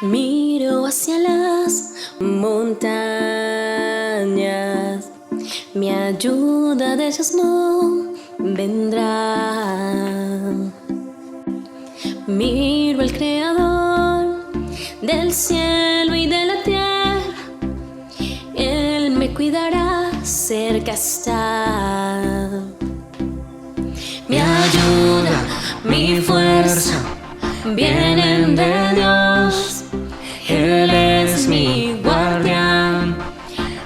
Miro hacia las montañas, mi ayuda de ellas no vendrá. Miro al Creador del cielo y de la tierra, Él me cuidará, cerca está. Mi ayuda, mi fuerza, vienen de Dios. Él es mi guardián,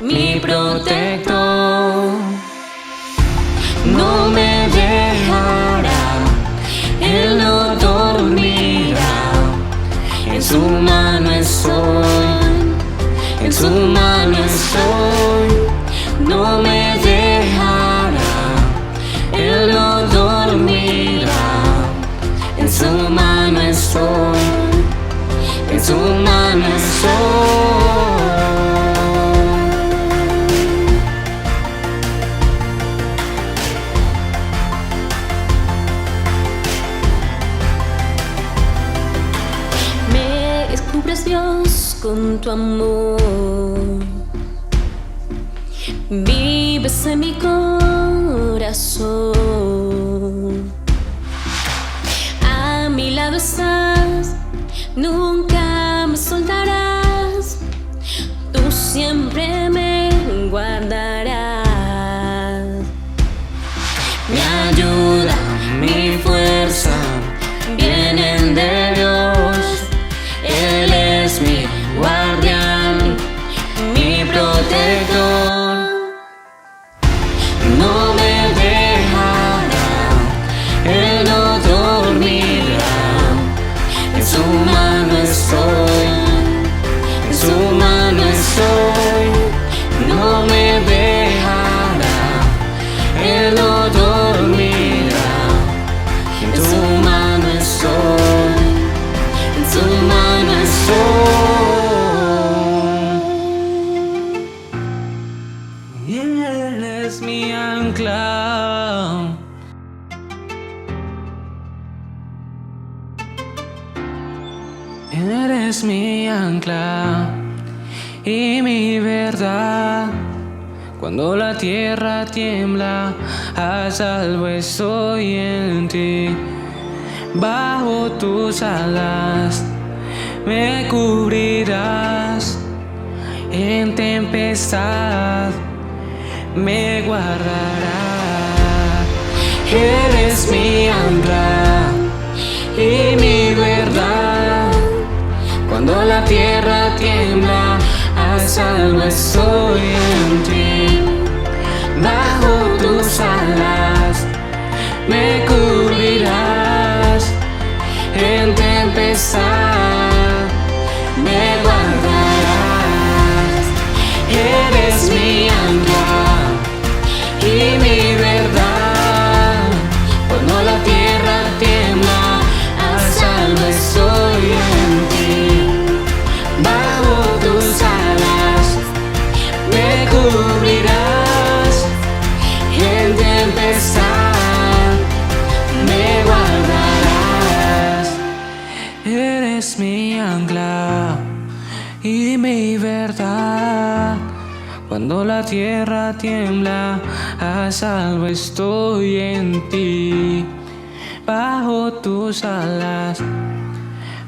mi protector. No me dejará, Él no dormirá. En su mano estoy, en su mano estoy. No me dejará, Él no dormirá. En su mano estoy, en su mano estoy. Me descubres, Dios, con tu amor. Vives en mi corazón. A mi lado estás, nunca me soltarás. Tú siempre me guardarás. Mi ayuda, mi fuerza, vienen de Dios. Él es mi guardián, mi protector. No me dejará, Él no dormirá. En su mano estoy, en su mano estoy. No me dejará, Él no dormirá. En su mano estoy, en su mano estoy. Y Él es mi ancla. Eres mi ancla y mi verdad. Cuando la tierra tiembla, a salvo estoy en ti. Bajo tus alas me cubrirás. En tempestad me guardarás. Eres mi ancla y mi verdad. Cuando la tierra tiembla, a salvo estoy en ti. Bajo tus alas me cubrirás. En tempestad me guardarás. Eres mi ancla y mi verdad. Cuando la tierra tiembla, a salvo estoy en ti. Bajo tus alas me cubrirás. En tempestad me guardarás. Eres mi ancla y mi verdad. Cuando la tierra tiembla, a salvo estoy en ti. Bajo tus alas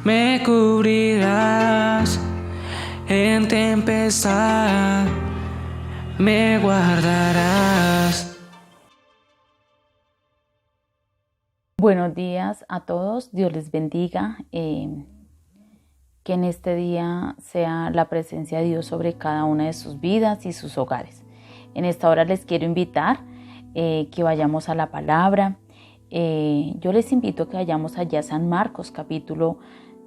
me cubrirás. En tempestad me guardarás. Buenos días a todos, Dios les bendiga. Que en este día sea la presencia de Dios sobre cada una de sus vidas y sus hogares. En esta hora les quiero invitar que vayamos a la palabra. Yo les invito a que vayamos allá a San Marcos capítulo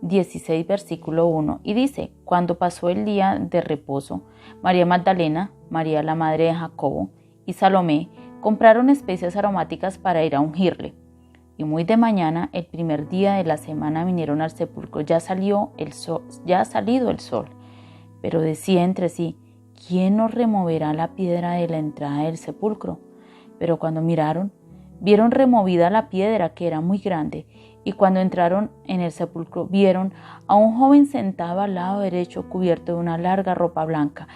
16 versículo 1 y dice: cuando pasó el día de reposo, María Magdalena, María la madre de Jacobo y Salomé compraron especias aromáticas para ir a ungirle. Y muy de mañana, el primer día de la semana, vinieron al sepulcro. Ya ha salido el sol. Pero decía entre sí: ¿quién nos removerá la piedra de la entrada del sepulcro? Pero cuando miraron, vieron removida la piedra, que era muy grande, y cuando entraron en el sepulcro vieron a un joven sentado al lado derecho, cubierto de una larga ropa blanca,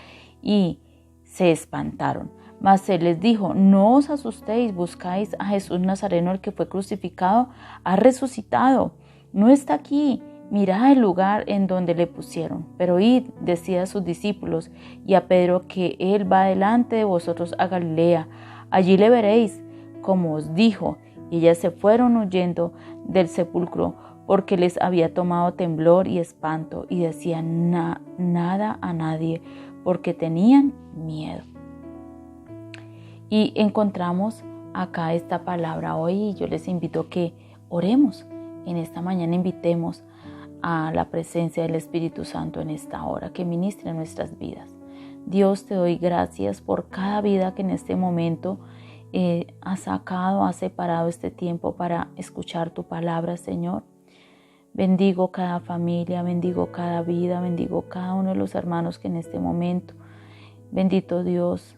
y se espantaron. Mas él les dijo: no os asustéis, buscáis a Jesús Nazareno, el que fue crucificado. Ha resucitado, no está aquí. Mirad el lugar en donde le pusieron. Pero id, decía a sus discípulos y a Pedro, que él va delante de vosotros a Galilea. Allí le veréis, como os dijo. Y ellas se fueron huyendo del sepulcro, porque les había tomado temblor y espanto, y decían nada a nadie, porque tenían miedo. Y encontramos acá esta palabra hoy, y yo les invito a que oremos. En esta mañana invitemos a la presencia del Espíritu Santo en esta hora, que ministre en nuestras vidas. Dios, te doy gracias por cada vida que en este momento has sacado, has separado este tiempo para escuchar tu palabra, Señor. Bendigo cada familia, bendigo cada vida, bendigo cada uno de los hermanos que en este momento, bendito Dios,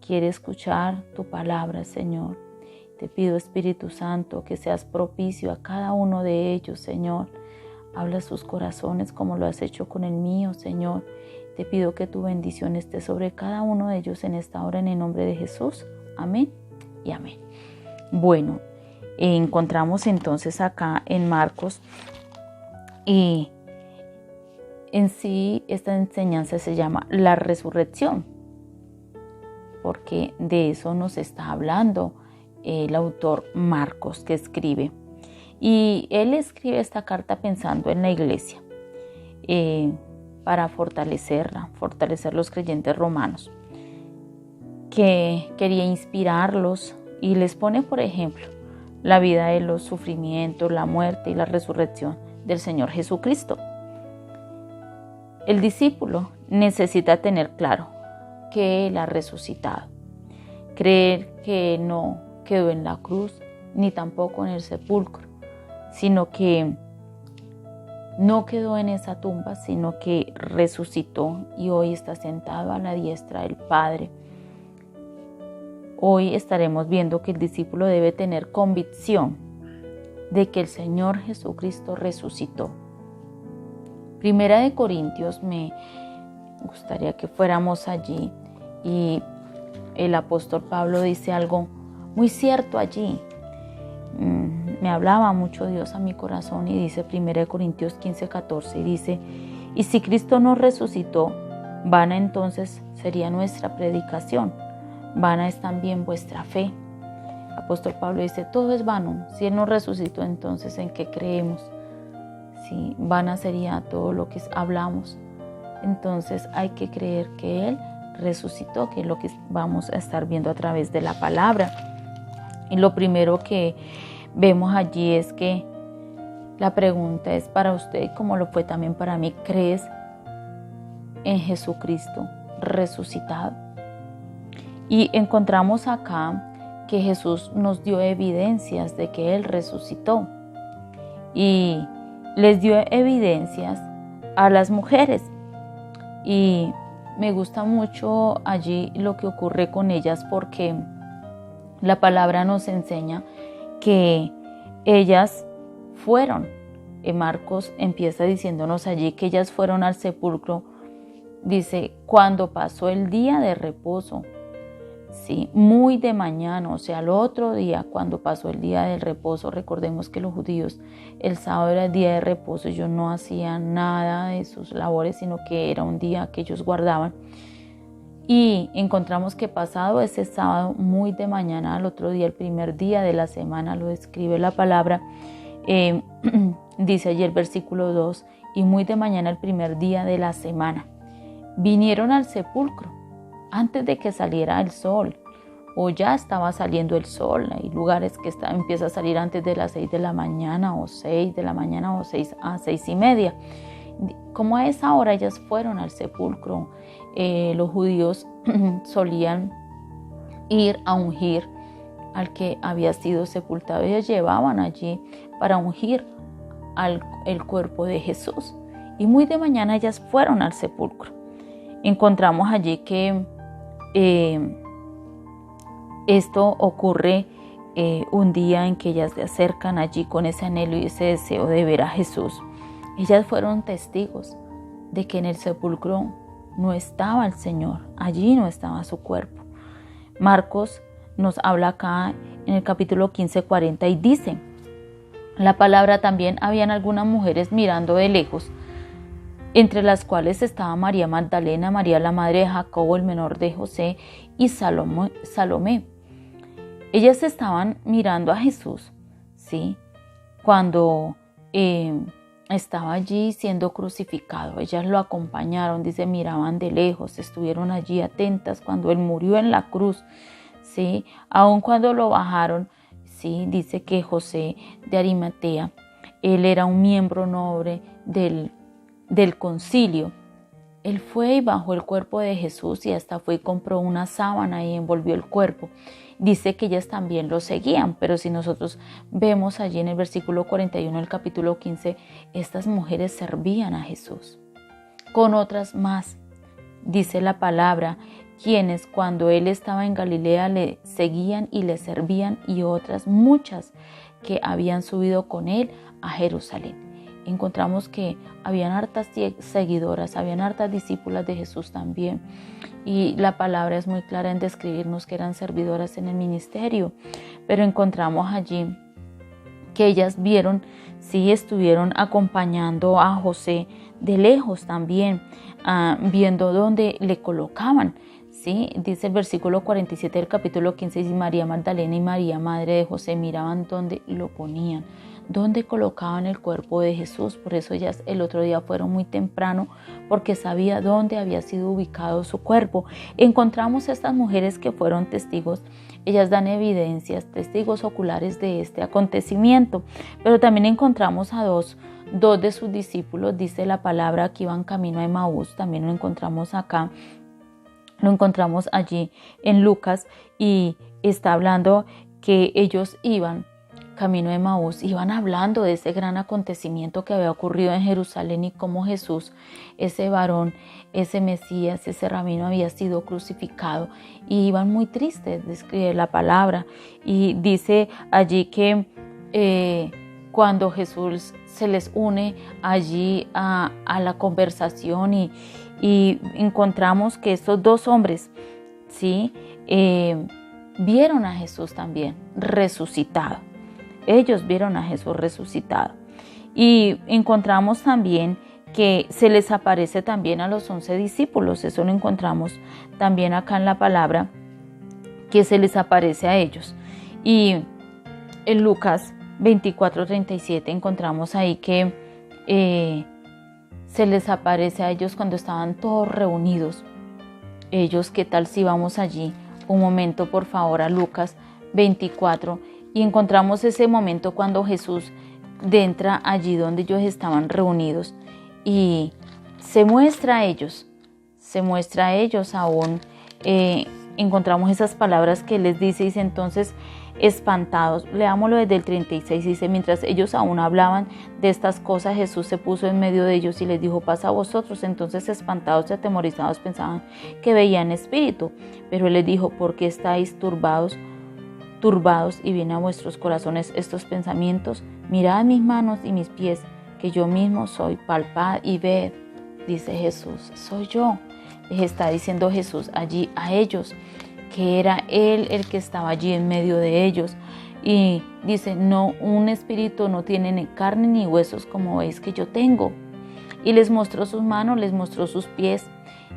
quiere escuchar tu palabra, Señor. Te pido, Espíritu Santo, que seas propicio a cada uno de ellos, Señor. Habla sus corazones como lo has hecho con el mío, Señor. Te pido que tu bendición esté sobre cada uno de ellos en esta hora, en el nombre de Jesús. Amén y amén. Bueno, encontramos entonces acá en Marcos, y en sí esta enseñanza se llama la resurrección, porque de eso nos está hablando el autor Marcos, que escribe. Y él escribe esta carta pensando en la iglesia, para fortalecer los creyentes romanos, que quería inspirarlos, y les pone, por ejemplo, la vida de los sufrimientos, la muerte y la resurrección del Señor Jesucristo. El discípulo necesita tener claro que Él ha resucitado, creer que no quedó en la cruz ni tampoco en el sepulcro, sino que no quedó en esa tumba, sino que resucitó y hoy está sentado a la diestra del Padre. Hoy estaremos viendo que el discípulo debe tener convicción de que el Señor Jesucristo resucitó. Primera de Corintios, me gustaría que fuéramos allí, y el apóstol Pablo dice algo muy cierto allí. Me hablaba mucho Dios a mi corazón, y dice 1 Corintios 15:14, y dice: y si Cristo no resucitó, vana entonces sería nuestra predicación, vana es también vuestra fe. Apóstol Pablo dice: todo es vano. Si Él no resucitó, entonces ¿en qué creemos? Sí, vana sería todo lo que hablamos. Entonces hay que creer que Él resucitó, que es lo que vamos a estar viendo a través de la palabra. Y lo primero que vemos allí es que la pregunta es para usted, como lo fue también para mí: ¿crees en Jesucristo resucitado? Y encontramos acá que Jesús nos dio evidencias de que Él resucitó, y les dio evidencias a las mujeres, y me gusta mucho allí lo que ocurre con ellas, porque la palabra nos enseña que ellas fueron. Marcos empieza diciéndonos allí que ellas fueron al sepulcro, dice, cuando pasó el día de reposo. Sí, muy de mañana, o sea, el otro día, cuando pasó el día del reposo. Recordemos que los judíos, el sábado era el día de reposo, ellos no hacían nada de sus labores, sino que era un día que ellos guardaban. Y encontramos que pasado ese sábado, muy de mañana, al otro día, el primer día de la semana, lo describe la palabra, dice allí el versículo 2, y muy de mañana, el primer día de la semana, vinieron al sepulcro antes de que saliera el sol, o ya estaba saliendo el sol. Hay lugares que empieza a salir antes de las 6 de la mañana, o 6 de la mañana, o 6 a 6:30. Como a esa hora ellas fueron al sepulcro. Los judíos solían ir a ungir al que había sido sepultado. Ellos llevaban allí para ungir el cuerpo de Jesús. Y muy de mañana ellas fueron al sepulcro. Encontramos allí que esto ocurre un día en que ellas se acercan allí con ese anhelo y ese deseo de ver a Jesús. Ellas fueron testigos de que en el sepulcro no estaba el Señor, allí no estaba su cuerpo. Marcos nos habla acá en el capítulo 15:40 y dice la palabra: también habían algunas mujeres mirando de lejos, entre las cuales estaba María Magdalena, María la madre de Jacobo el menor de José y Salomé. Ellas estaban mirando a Jesús, ¿sí? Cuando estaba allí siendo crucificado. Ellas lo acompañaron, dice, miraban de lejos, estuvieron allí atentas cuando él murió en la cruz, ¿sí? Aun cuando lo bajaron, ¿sí? Dice que José de Arimatea, él era un miembro noble del concilio. Él fue y bajó el cuerpo de Jesús y hasta fue y compró una sábana y envolvió el cuerpo. Dice que ellas también lo seguían, pero si nosotros vemos allí en el versículo 41 del capítulo 15, estas mujeres servían a Jesús. Con otras más, dice la palabra, quienes cuando él estaba en Galilea le seguían y le servían, y otras muchas que habían subido con él a Jerusalén. Encontramos que habían hartas seguidoras, habían hartas discípulas de Jesús también. Y la palabra es muy clara en describirnos que eran servidoras en el ministerio. Pero encontramos allí que ellas vieron, sí, estuvieron acompañando a José de lejos también, viendo dónde le colocaban. ¿Sí? Dice el versículo 47 del capítulo 15, y María Magdalena y María, madre de José, miraban dónde lo ponían, dónde colocaban el cuerpo de Jesús. Por eso ellas el otro día fueron muy temprano, porque sabía dónde había sido ubicado su cuerpo. Encontramos a estas mujeres que fueron testigos. Ellas dan evidencias, testigos oculares de este acontecimiento, pero también encontramos a dos de sus discípulos. Dice la palabra que iban camino a Emaús, también lo encontramos acá. Lo encontramos allí en Lucas y está hablando que ellos iban camino de Emaús, iban hablando de ese gran acontecimiento que había ocurrido en Jerusalén y cómo Jesús, ese varón, ese Mesías, ese rabino había sido crucificado, y iban muy tristes, describe la palabra, y dice allí que cuando Jesús se les une allí a la conversación y encontramos que estos dos hombres, ¿sí? Vieron a Jesús también resucitado. Ellos vieron a Jesús resucitado. Y encontramos también que se les aparece también a los 11 discípulos. Eso lo encontramos también acá en la palabra, que se les aparece a ellos. Y en Lucas 24:37 encontramos ahí que se les aparece a ellos cuando estaban todos reunidos. Ellos, ¿qué tal si vamos allí un momento, por favor, a Lucas 24, y encontramos ese momento cuando Jesús entra allí donde ellos estaban reunidos y se muestra a ellos aún. Encontramos esas palabras que les dice entonces espantados. Leámoslo desde el 36, dice: mientras ellos aún hablaban de estas cosas, Jesús se puso en medio de ellos y les dijo: paz a vosotros. Entonces, espantados y atemorizados, pensaban que veían espíritu, pero él les dijo: ¿por qué estáis turbados y vienen a vuestros corazones estos pensamientos? Mirad mis manos y mis pies, que yo mismo soy, palpad y ved. Dice Jesús: soy yo. Les está diciendo Jesús allí a ellos que era Él el que estaba allí en medio de ellos. Y dice: no, un espíritu no tiene ni carne ni huesos como veis que yo tengo. Y les mostró sus manos, les mostró sus pies.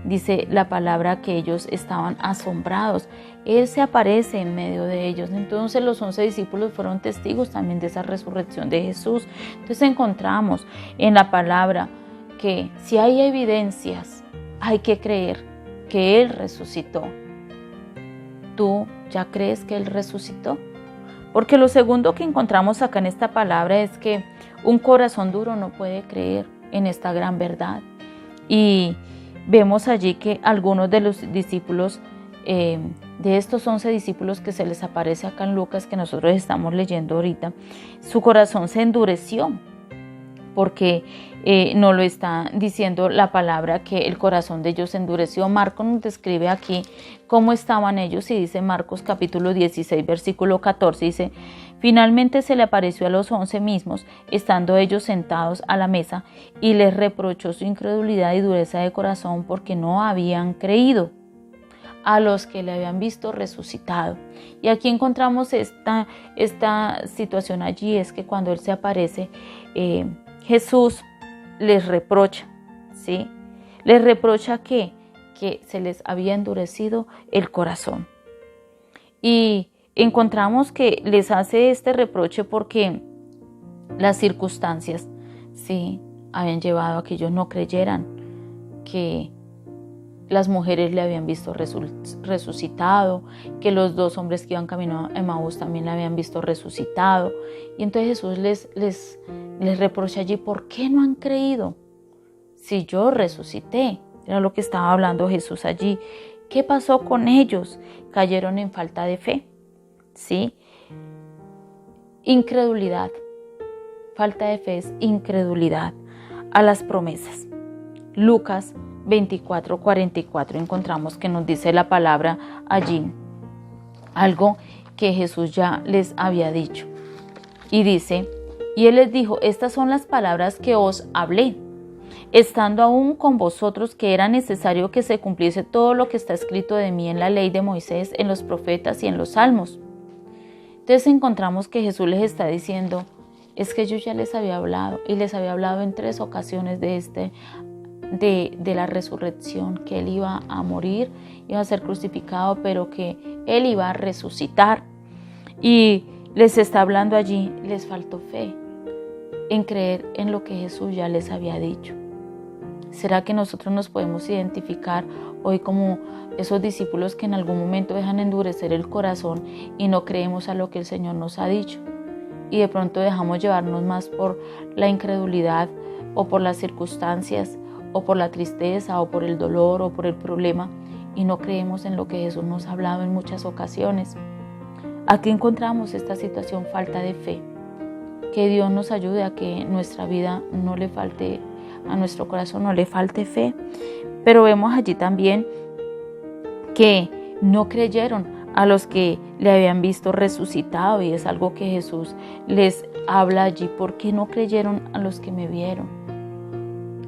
Dice la palabra que ellos estaban asombrados. Él se aparece en medio de ellos. Entonces los 11 discípulos fueron testigos también de esa resurrección de Jesús. Entonces encontramos en la palabra que si hay evidencias, hay que creer que Él resucitó. ¿Tú ya crees que Él resucitó? Porque lo segundo que encontramos acá en esta palabra es que un corazón duro no puede creer en esta gran verdad. Y vemos allí que algunos de los discípulos, de estos 11 discípulos que se les aparece acá en Lucas, que nosotros estamos leyendo ahorita, su corazón se endureció porque no lo está diciendo la palabra que el corazón de ellos se endureció. Marcos nos describe aquí cómo estaban ellos y dice Marcos capítulo 16 versículo 14, dice: finalmente se le apareció a los 11 mismos, estando ellos sentados a la mesa, y les reprochó su incredulidad y dureza de corazón porque no habían creído a los que le habían visto resucitado. Y aquí encontramos esta situación allí, es que cuando Él se aparece, Jesús les reprocha, ¿sí? Les reprocha que se les había endurecido el corazón. Y encontramos que les hace este reproche porque las circunstancias, ¿sí?, habían llevado a que ellos no creyeran que las mujeres le habían visto resucitado, que los 2 hombres que iban camino a Emaús también le habían visto resucitado. Y entonces Jesús les reprocha allí: ¿por qué no han creído? Si yo resucité. Era lo que estaba hablando Jesús allí. ¿Qué pasó con ellos? Cayeron en falta de fe, ¿sí? Incredulidad. Falta de fe es incredulidad a las promesas. Lucas 24:44 encontramos que nos dice la palabra allí algo que Jesús ya les había dicho. Y dice: y Él les dijo: estas son las palabras que os hablé, estando aún con vosotros, que era necesario que se cumpliese todo lo que está escrito de mí en la ley de Moisés, en los profetas y en los salmos. Entonces encontramos que Jesús les está diciendo: es que yo ya les había hablado, y les había hablado en 3 ocasiones de la resurrección, que Él iba a morir, iba a ser crucificado, pero que Él iba a resucitar. Y les está hablando allí, les faltó fe en creer en lo que Jesús ya les había dicho. ¿Será que nosotros nos podemos identificar hoy como esos discípulos que en algún momento dejan endurecer el corazón y no creemos a lo que el Señor nos ha dicho? Y de pronto dejamos llevarnos más por la incredulidad o por las circunstancias o por la tristeza o por el dolor o por el problema, y no creemos en lo que Jesús nos ha hablado en muchas ocasiones. Aquí encontramos esta situación, falta de fe. Que Dios nos ayude a que nuestra vida no le falte, a nuestro corazón no le falte fe. Pero vemos allí también que no creyeron a los que le habían visto resucitado, y es algo que Jesús les habla allí: ¿por qué no creyeron a los que me vieron?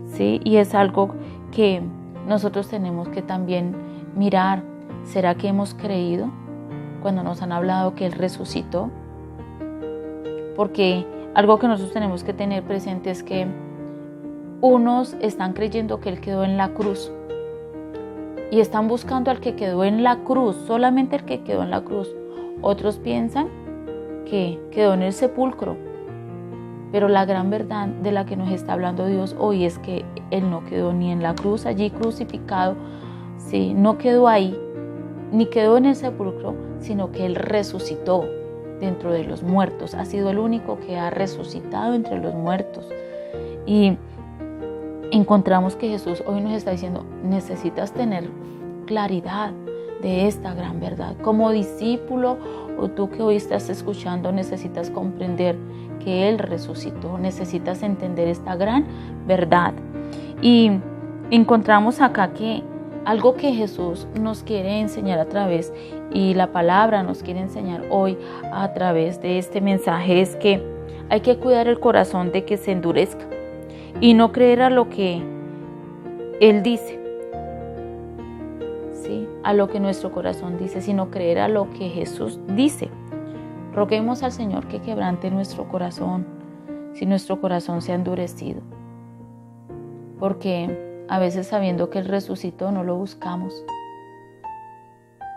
¿Sí? Y es algo que nosotros tenemos que también mirar. ¿Será que hemos creído cuando nos han hablado que Él resucitó? Porque algo que nosotros tenemos que tener presente es que unos están creyendo que Él quedó en la cruz y están buscando al que quedó en la cruz, solamente el que quedó en la cruz. Otros piensan que quedó en el sepulcro. Pero la gran verdad de la que nos está hablando Dios hoy es que Él no quedó ni en la cruz, allí crucificado, ¿sí? No quedó ahí, ni quedó en el sepulcro, sino que Él resucitó dentro de los muertos. Ha sido el único que ha resucitado entre los muertos. Y encontramos que Jesús hoy nos está diciendo: necesitas tener claridad de esta gran verdad. Como discípulo, o tú que hoy estás escuchando, necesitas comprender que Él resucitó. Necesitas entender esta gran verdad. Y encontramos acá que algo que Jesús nos quiere enseñar a través, y la palabra nos quiere enseñar hoy a través de este mensaje, es que hay que cuidar el corazón de que se endurezca y no creer a lo que Él dice, ¿sí?, a lo que nuestro corazón dice, sino creer a lo que Jesús dice. Roguemos al Señor que quebrante nuestro corazón si nuestro corazón se ha endurecido, porque a veces, sabiendo que Él resucitó, no lo buscamos,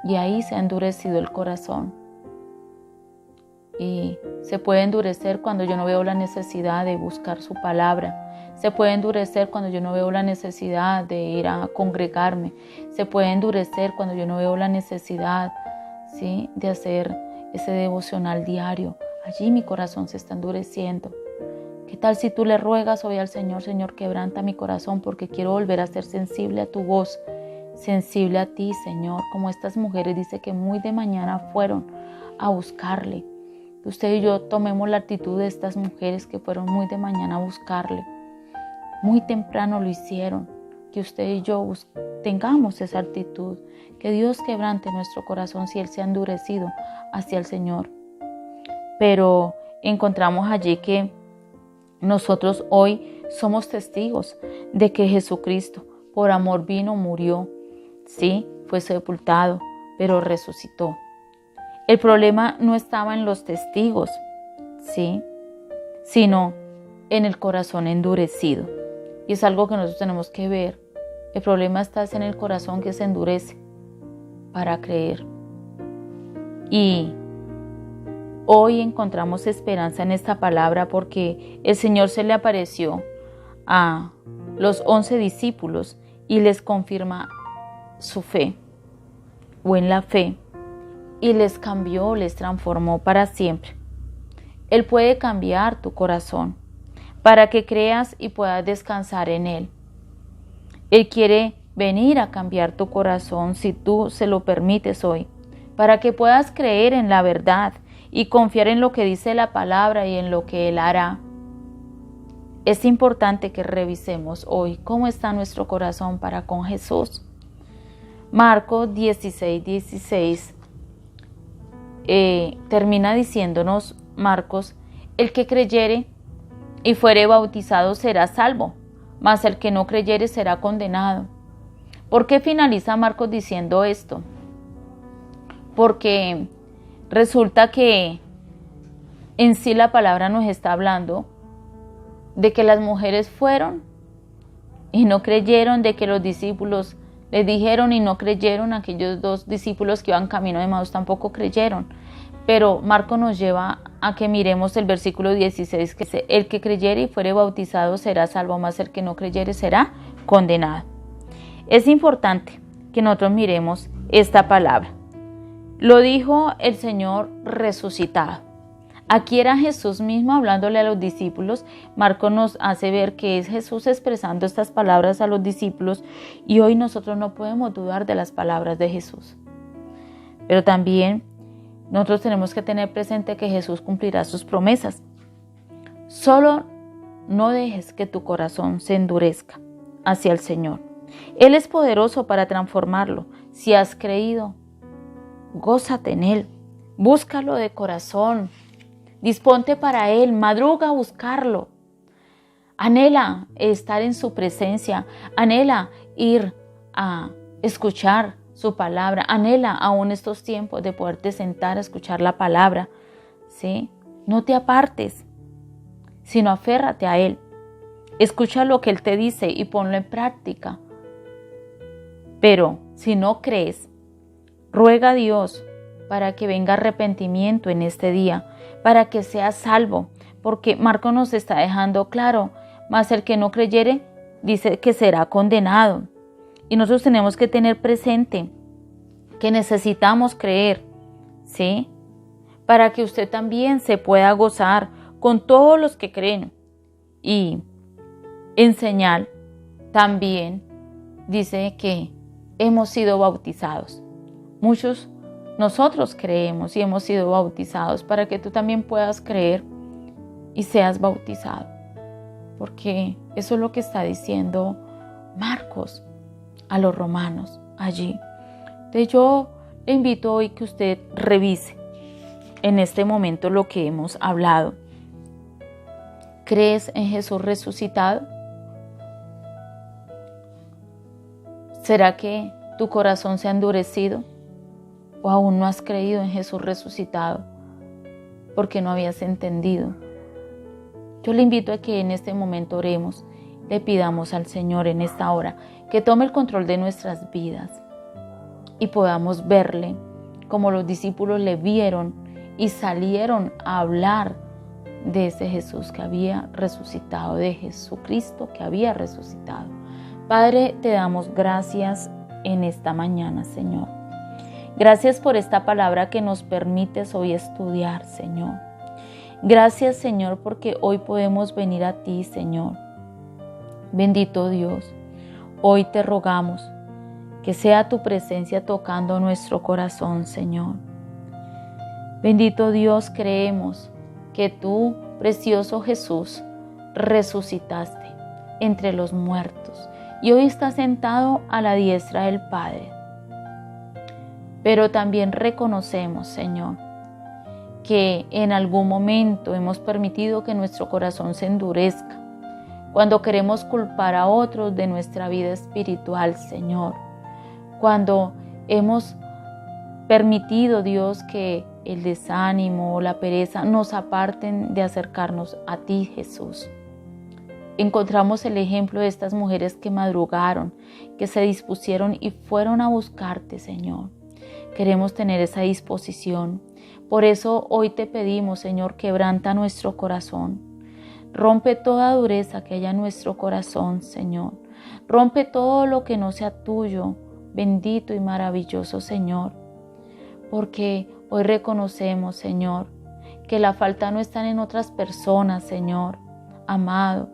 y ahí se ha endurecido el corazón. Y se puede endurecer cuando yo no veo la necesidad de buscar su palabra. Se puede endurecer cuando yo no veo la necesidad de ir a congregarme. Se puede endurecer cuando yo no veo la necesidad, ¿sí?, de hacer ese devocional diario. Allí mi corazón se está endureciendo. ¿Qué tal si tú le ruegas hoy al Señor: Señor, quebranta mi corazón porque quiero volver a ser sensible a tu voz, sensible a ti, Señor? Como estas mujeres, dice que muy de mañana fueron a buscarle. Que usted y yo tomemos la actitud de estas mujeres que fueron muy de mañana a buscarle. Muy temprano lo hicieron. Que usted y yo tengamos esa actitud. Que Dios quebrante nuestro corazón si Él se ha endurecido hacia el Señor. Pero encontramos allí que nosotros hoy somos testigos de que Jesucristo por amor vino, murió, sí, fue sepultado, pero resucitó. El problema no estaba en los testigos, sí, sino en el corazón endurecido. Y es algo que nosotros tenemos que ver. El problema está en el corazón que se endurece para creer. Y hoy encontramos esperanza en esta palabra porque el Señor se le apareció a los 11 discípulos y les confirma su fe o en la fe y les cambió, les transformó para siempre. Él puede cambiar tu corazón para que creas y puedas descansar en Él. Él quiere venir a cambiar tu corazón si tú se lo permites hoy, para que puedas creer en la verdad y confiar en lo que dice la palabra y en lo que Él hará. Es importante que revisemos hoy cómo está nuestro corazón para con Jesús. Marcos 16:16 termina diciéndonos Marcos: el que creyere y fuere bautizado será salvo, mas el que no creyere será condenado. ¿Por qué finaliza Marcos diciendo esto? Porque resulta que en sí la palabra nos está hablando de que las mujeres fueron y no creyeron, de que los discípulos les dijeron y no creyeron, aquellos 2 discípulos que iban camino de Emaús tampoco creyeron. Pero Marcos nos lleva a que miremos el versículo 16 que dice: el que creyere y fuere bautizado será salvo, mas el que no creyere será condenado. Es importante que nosotros miremos esta palabra. Lo dijo el Señor resucitado. Aquí era Jesús mismo hablándole a los discípulos. Marcos nos hace ver que es Jesús expresando estas palabras a los discípulos y hoy nosotros no podemos dudar de las palabras de Jesús. Pero también nosotros tenemos que tener presente que Jesús cumplirá sus promesas. Solo no dejes que tu corazón se endurezca hacia el Señor. Él es poderoso para transformarlo. Si has creído, gózate en Él. Búscalo de corazón. Disponte para Él, madruga a buscarlo. Anhela estar en su presencia, anhela ir a escuchar su palabra, anhela aún estos tiempos de poderte sentar a escuchar la palabra, ¿sí? No te apartes, sino aférrate a Él. Escucha lo que Él te dice y ponlo en práctica. Pero si no crees, ruega a Dios para que venga arrepentimiento en este día, para que seas salvo, porque Marcos nos está dejando claro, mas el que no creyere dice que será condenado. Y nosotros tenemos que tener presente que necesitamos creer, ¿sí? Para que usted también se pueda gozar con todos los que creen. Y en señal también dice que hemos sido bautizados. Nosotros creemos y hemos sido bautizados para que tú también puedas creer y seas bautizado. Porque eso es lo que está diciendo Marcos a los romanos allí. Entonces yo le invito hoy que usted revise en este momento lo que hemos hablado. ¿Crees en Jesús resucitado? ¿Será que tu corazón se ha endurecido? ¿O aún no has creído en Jesús resucitado porque no habías entendido? Yo le invito a que en este momento oremos, le pidamos al Señor en esta hora que tome el control de nuestras vidas y podamos verle como los discípulos le vieron y salieron a hablar de ese Jesús que había resucitado, de Jesucristo que había resucitado. Padre, te damos gracias en esta mañana, Señor. Gracias por esta palabra que nos permites hoy estudiar, Señor. Gracias, Señor, porque hoy podemos venir a ti, Señor. Bendito Dios, hoy te rogamos que sea tu presencia tocando nuestro corazón, Señor. Bendito Dios, creemos que tú, precioso Jesús, resucitaste entre los muertos y hoy estás sentado a la diestra del Padre. Pero también reconocemos, Señor, que en algún momento hemos permitido que nuestro corazón se endurezca cuando queremos culpar a otros de nuestra vida espiritual, Señor. Cuando hemos permitido, Dios, que el desánimo o la pereza nos aparten de acercarnos a ti, Jesús. Encontramos el ejemplo de estas mujeres que madrugaron, que se dispusieron y fueron a buscarte, Señor. Queremos tener esa disposición. Por eso hoy te pedimos, Señor, quebranta nuestro corazón. Rompe toda dureza que haya en nuestro corazón, Señor. Rompe todo lo que no sea tuyo, bendito y maravilloso, Señor. Porque hoy reconocemos, Señor, que la falta no está en otras personas, Señor, amado,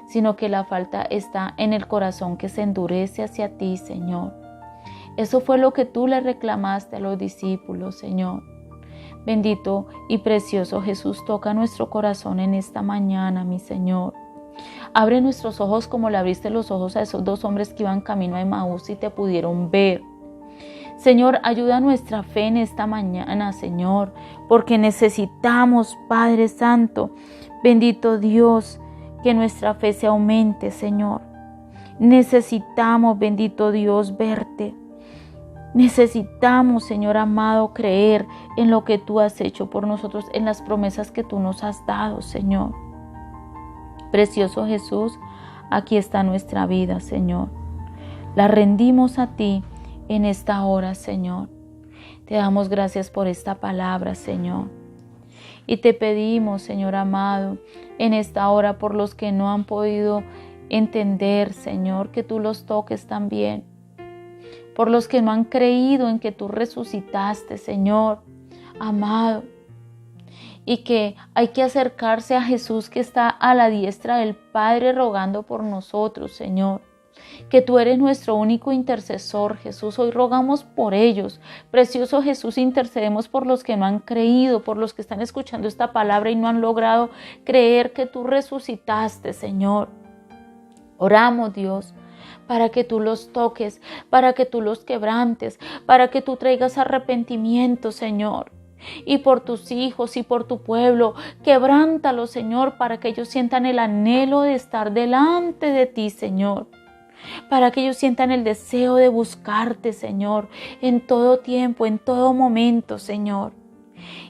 sino que la falta está en el corazón que se endurece hacia ti, Señor. Eso fue lo que tú le reclamaste a los discípulos, Señor. Bendito y precioso Jesús, toca nuestro corazón en esta mañana, mi Señor. Abre nuestros ojos como le abriste los ojos a esos 2 hombres que iban camino a Emaús y te pudieron ver. Señor, ayuda nuestra fe en esta mañana, Señor, porque necesitamos, Padre Santo, bendito Dios, que nuestra fe se aumente, Señor. Necesitamos, bendito Dios, verte. Necesitamos, Señor amado, creer en lo que tú has hecho por nosotros, en las promesas que tú nos has dado, Señor. Precioso Jesús, aquí está nuestra vida, Señor. La rendimos a ti en esta hora, Señor. Te damos gracias por esta palabra, Señor. Y te pedimos, Señor amado, en esta hora por los que no han podido entender, Señor, que tú los toques también. Por los que no han creído en que tú resucitaste, Señor amado. Y que hay que acercarse a Jesús que está a la diestra del Padre rogando por nosotros, Señor. Que tú eres nuestro único intercesor, Jesús. Hoy rogamos por ellos. Precioso Jesús, intercedemos por los que no han creído, por los que están escuchando esta palabra y no han logrado creer que tú resucitaste, Señor. Oramos, Dios, para que tú los toques, para que tú los quebrantes, para que tú traigas arrepentimiento, Señor. Y por tus hijos y por tu pueblo, quebrántalo, Señor, para que ellos sientan el anhelo de estar delante de ti, Señor. Para que ellos sientan el deseo de buscarte, Señor, en todo tiempo, en todo momento, Señor.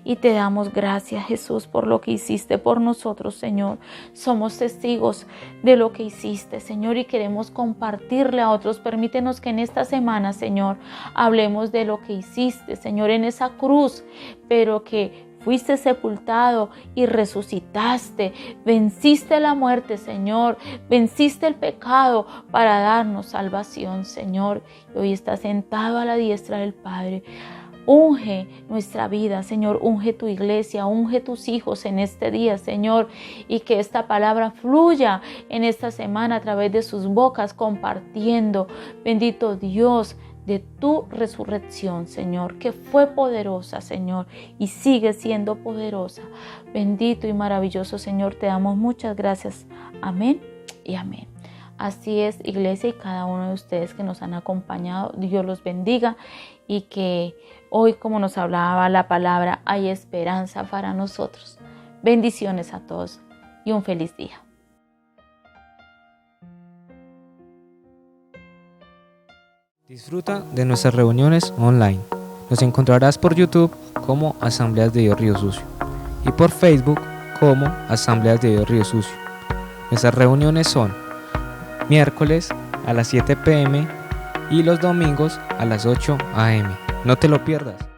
Y te damos gracias, Jesús, por lo que hiciste por nosotros, Señor. Somos testigos de lo que hiciste, Señor, y queremos compartirle a otros. Permítenos que en esta semana, Señor, hablemos de lo que hiciste, Señor, en esa cruz, pero que fuiste sepultado y resucitaste, venciste la muerte, Señor, venciste el pecado para darnos salvación, Señor. Y hoy estás sentado a la diestra del Padre. Unge nuestra vida, Señor, unge tu iglesia, unge tus hijos en este día, Señor, y que esta palabra fluya en esta semana a través de sus bocas, compartiendo, bendito Dios, de tu resurrección, Señor, que fue poderosa, Señor, y sigue siendo poderosa. Bendito y maravilloso, Señor, te damos muchas gracias. Amén y amén. Así es, iglesia, y cada uno de ustedes que nos han acompañado, Dios los bendiga, y que hoy, como nos hablaba la palabra, hay esperanza para nosotros. Bendiciones a todos y un feliz día. Disfruta de nuestras reuniones online. Nos encontrarás por YouTube como Asambleas de Dios Río Sucio y por Facebook como Asambleas de Dios Río Sucio. Nuestras reuniones son miércoles a las 7 p.m. y los domingos a las 8 a.m. No te lo pierdas.